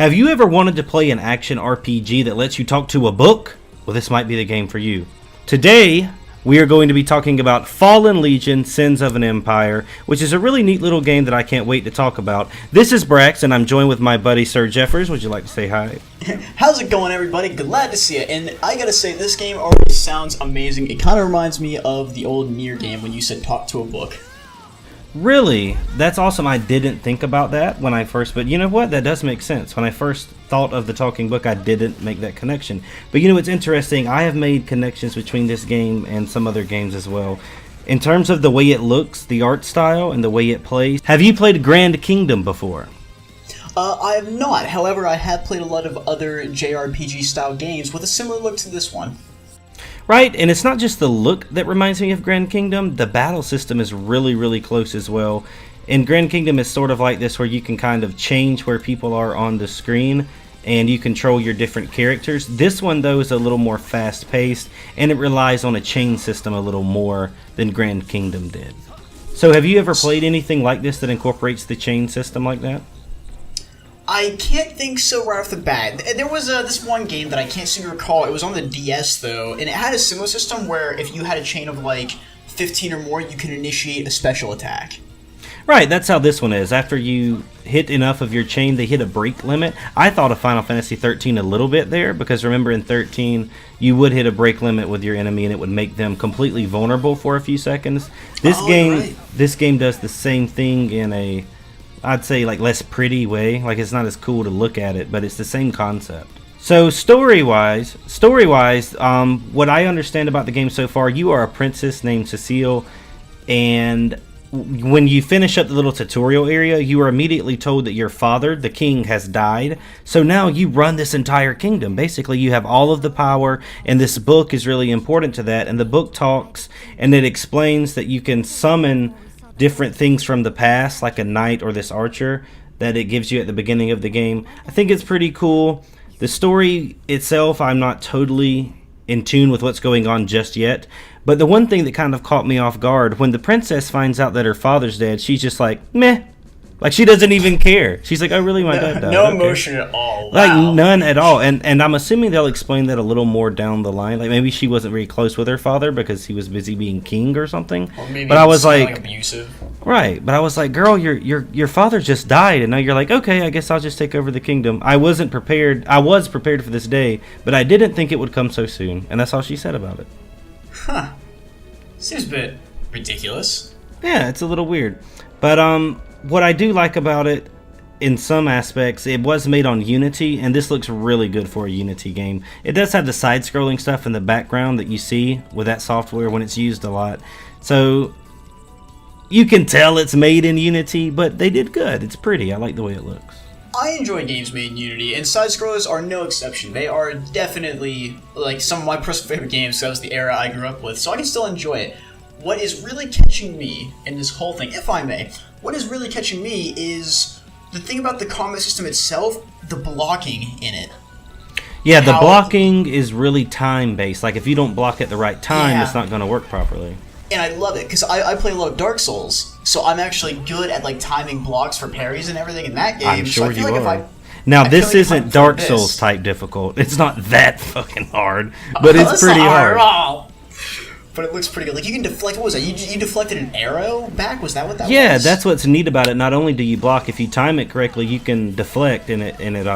Have you ever wanted to play an action RPG that lets you talk to a book? Well, this might be the game for you. Today, we are going to be talking about Fallen Legion, Sins of an Empire, which is a really neat little game that I can't wait to talk about. This is Brax, and I'm joined with my buddy Sir Jeffers. Would you like to say hi? How's it going, everybody? Glad to see you. And I gotta say, this game already sounds amazing. It kind of reminds me of the old Nier game when you said talk to a book. Really? That's awesome. I didn't think about that when I first, but you know what? That does make sense. When I first thought of the talking book, I didn't make that connection. But you know, it's interesting. I have made connections between this game and some other games as well. In terms of the way it looks, the art style, and the way it plays. Have you played Grand Kingdom before? I have not. However, I have played a lot of other JRPG style games with a similar look to this one. Right, and it's not just the look that reminds me of Grand Kingdom. The battle system is really, really close as well. And Grand Kingdom is sort of like this, where you can kind of change where people are on the screen and you control your different characters. This one, though, is a little more fast-paced, and it relies on a chain system a little more than Grand Kingdom did. So have you ever played anything like this that incorporates the chain system like that? I can't think so right off the bat. There was this one game that I can't seem to recall. It was on the DS, though, and it had a similar system where if you had a chain of, like, 15 or more, you can initiate a special attack. Right, that's how this one is. After you hit enough of your chain, they hit a break limit. I thought of Final Fantasy 13 a little bit there, because remember in 13, you would hit a break limit with your enemy and it would make them completely vulnerable for a few seconds. This game does the same thing in a, I'd say, like, less pretty way. Like, it's not as cool to look at it, but it's the same concept. So story-wise, what I understand about the game so far, you are a princess named Cecile, and when you finish up the little tutorial area, you are immediately told that your father, the king, has died. So now you run this entire kingdom. Basically, you have all of the power, and this book is really important to that. And the book talks, and it explains that you can summon different things from the past, like a knight or this archer, that it gives you at the beginning of the game. I think it's pretty cool. The story itself, I'm not totally in tune with what's going on just yet, but the one thing that kind of caught me off guard, when the princess finds out that her father's dead, she's just like, meh. Like, she doesn't even care. She's like, oh, really? My dad died. No emotion at all. Like, none at all. And I'm assuming they'll explain that a little more down the line. Like, maybe she wasn't very close with her father because he was busy being king or something. Or maybe but I was like abusive. Right. But I was like, girl, your father just died, and now you're like, okay, I guess I'll just take over the kingdom. I wasn't prepared. I was prepared for this day, but I didn't think it would come so soon. And that's all she said about it. Huh. Seems a bit ridiculous. Yeah, it's a little weird. But what I do like about it, in some aspects, it was made on Unity, and this looks really good for a Unity game. It does have the side-scrolling stuff in the background that you see with that software when it's used a lot. So you can tell it's made in Unity, but they did good. It's pretty. I like the way it looks. I enjoy games made in Unity, and side-scrollers are no exception. They are definitely, like, some of my personal favorite games, because that was the era I grew up with, so I can still enjoy it. What is really catching me in this whole thing, if I may, what is really catching me is the thing about the combat system itself, the blocking in it. Yeah, the blocking is really time-based. Like, if you don't block at the right time, it's not going to work properly. And I love it, because I play a lot of Dark Souls, so I'm actually good at, like, timing blocks for parries and everything in that game. I'm sure so I feel you like are. Now, this isn't Dark Souls type difficult. It's not that fucking hard, but it's pretty hard. But it looks pretty good. Like, you can deflect, what was that? You deflected an arrow back? Was that what that was? Yeah, that's what's neat about it. Not only do you block, if you time it correctly, you can deflect, and it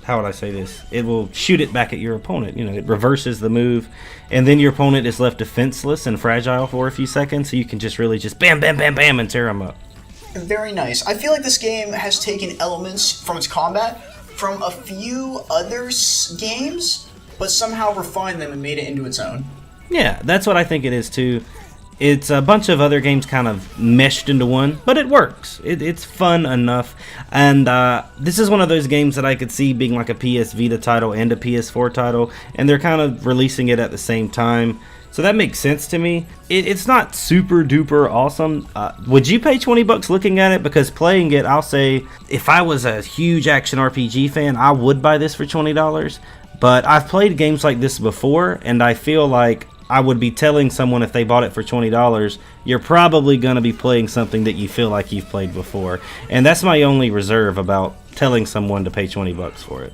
how would I say this? It will shoot it back at your opponent. You know, it reverses the move, and then your opponent is left defenseless and fragile for a few seconds, so you can just really just bam, bam, bam, bam, and tear them up. Very nice. I feel like this game has taken elements from its combat from a few other games, but somehow refined them and made it into its own. Yeah, that's what I think it is too. It's a bunch of other games kind of meshed into one, but it works. It's fun enough. And this is one of those games that I could see being like a PS Vita title and a PS4 title, and they're kind of releasing it at the same time. So that makes sense to me. It's not super duper awesome. Would you pay $20 looking at it? Because playing it, I'll say, if I was a huge action RPG fan, I would buy this for $20. But I've played games like this before, and I feel like I would be telling someone if they bought it for $20, you're probably going to be playing something that you feel like you've played before. And that's my only reserve about telling someone to pay $20 for it.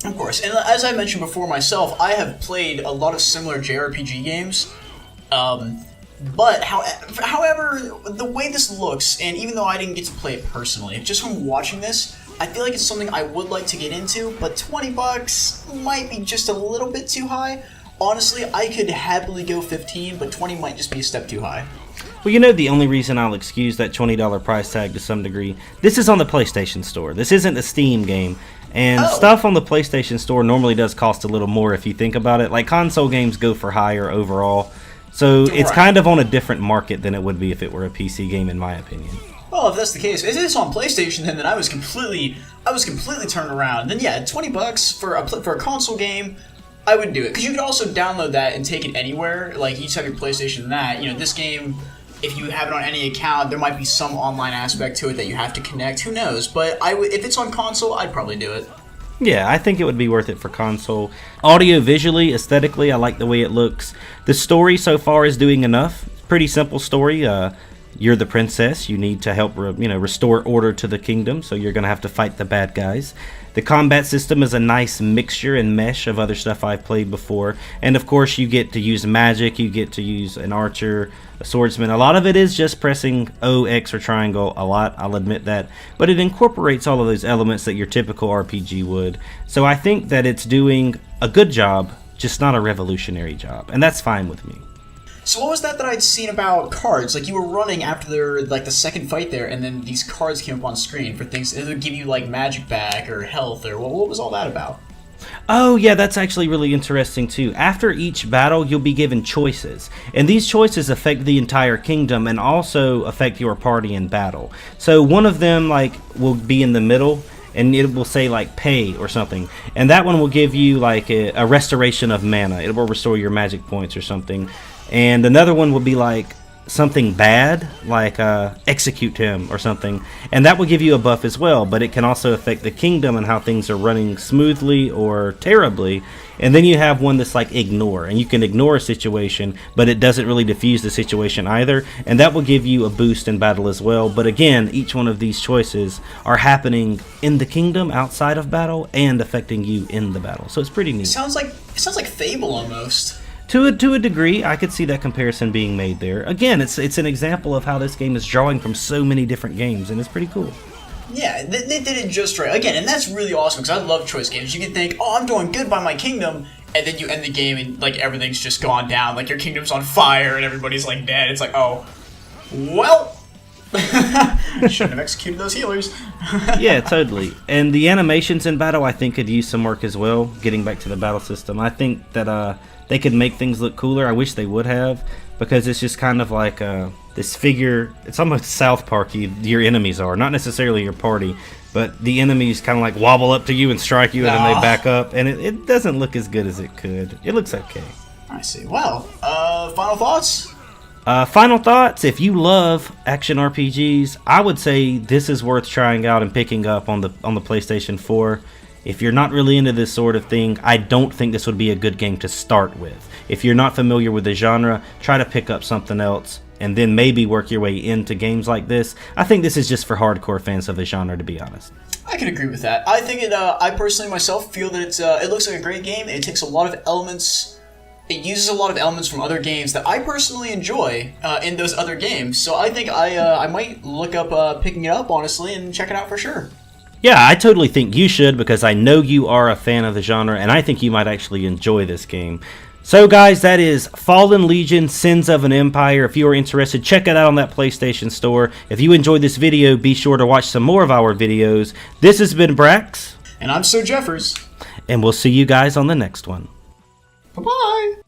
Of course, and as I mentioned before myself, I have played a lot of similar JRPG games, but however, the way this looks, and even though I didn't get to play it personally, just from watching this, I feel like it's something I would like to get into, but $20 might be just a little bit too high. Honestly, I could happily go 15, but 20 might just be a step too high. Well, you know, the only reason I'll excuse that $20 price tag to some degree, this is on the PlayStation Store. This isn't a Steam game. And stuff on the PlayStation Store normally does cost a little more if you think about it. Like, console games go for higher overall. So it's kind of on a different market than it would be if it were a PC game, in my opinion. Well, if that's the case, if it's on PlayStation, then I was completely turned around. Then yeah, $20 for a console game, I would do it, because you could also download that and take it anywhere. Like, you just have your PlayStation and that. You know, this game, if you have it on any account, there might be some online aspect to it that you have to connect. Who knows? But if it's on console, I'd probably do it. Yeah, I think it would be worth it for console. Audio, visually, aesthetically, I like the way it looks. The story so far is doing enough. Pretty simple story. You're the princess. You need to help, restore order to the kingdom. So you're going to have to fight the bad guys. The combat system is a nice mixture and mesh of other stuff I've played before. And of course, you get to use magic. You get to use an archer, a swordsman. A lot of it is just pressing O, X, or triangle a lot. I'll admit that. But it incorporates all of those elements that your typical RPG would. So I think that it's doing a good job, just not a revolutionary job. And that's fine with me. So what was that I'd seen about cards? Like, you were running after the second fight there, and then these cards came up on screen for things. It would give you like magic back or health, or what was all that about? Oh yeah, that's actually really interesting too. After each battle, you'll be given choices, and these choices affect the entire kingdom and also affect your party in battle. So one of them will be in the middle, and it will say pay or something, and that one will give you a restoration of mana. It will restore your magic points or something. And another one would be something bad, execute him or something, and that will give you a buff as well, but it can also affect the kingdom and how things are running smoothly or terribly. And then you have one that's ignore, and you can ignore a situation, but it doesn't really diffuse the situation either, and that will give you a boost in battle as well. But again, each one of these choices are happening in the kingdom outside of battle and affecting you in the battle, so it's pretty neat. It sounds like Fable almost. To a degree, I could see that comparison being made there. Again, it's an example of how this game is drawing from so many different games, and it's pretty cool. Yeah, they did it just right. Again, and that's really awesome, because I love choice games. You can think, oh, I'm doing good by my kingdom, and then you end the game and, everything's just gone down. Your kingdom's on fire, and everybody's, dead. It's oh, well, shouldn't have executed those healers. Yeah, totally. And the animations in battle, I think, could use some work as well, getting back to the battle system. I think that, they could make things look cooler. I wish they would have, because it's just kind of this figure. It's almost South Park-y, your enemies are. Not necessarily your party, but the enemies kind of wobble up to you and strike you, and then they back up. And it doesn't look as good as it could. It looks okay. I see. Well, final thoughts? Final thoughts, if you love action RPGs, I would say this is worth trying out and picking up on the PlayStation 4. If you're not really into this sort of thing, I don't think this would be a good game to start with. If you're not familiar with the genre, try to pick up something else and then maybe work your way into games like this. I think this is just for hardcore fans of the genre, to be honest. I can agree with that. I think I personally myself feel that it looks like a great game. It takes a lot of elements. It uses a lot of elements from other games that I personally enjoy in those other games. So I think I might look up picking it up, honestly, and check it out for sure. Yeah, I totally think you should, because I know you are a fan of the genre, and I think you might actually enjoy this game. So guys, that is Fallen Legion, Sins of an Empire. If you are interested, check it out on that PlayStation Store. If you enjoyed this video, be sure to watch some more of our videos. This has been Brax. And I'm Sir Jeffers. And we'll see you guys on the next one. Bye-bye.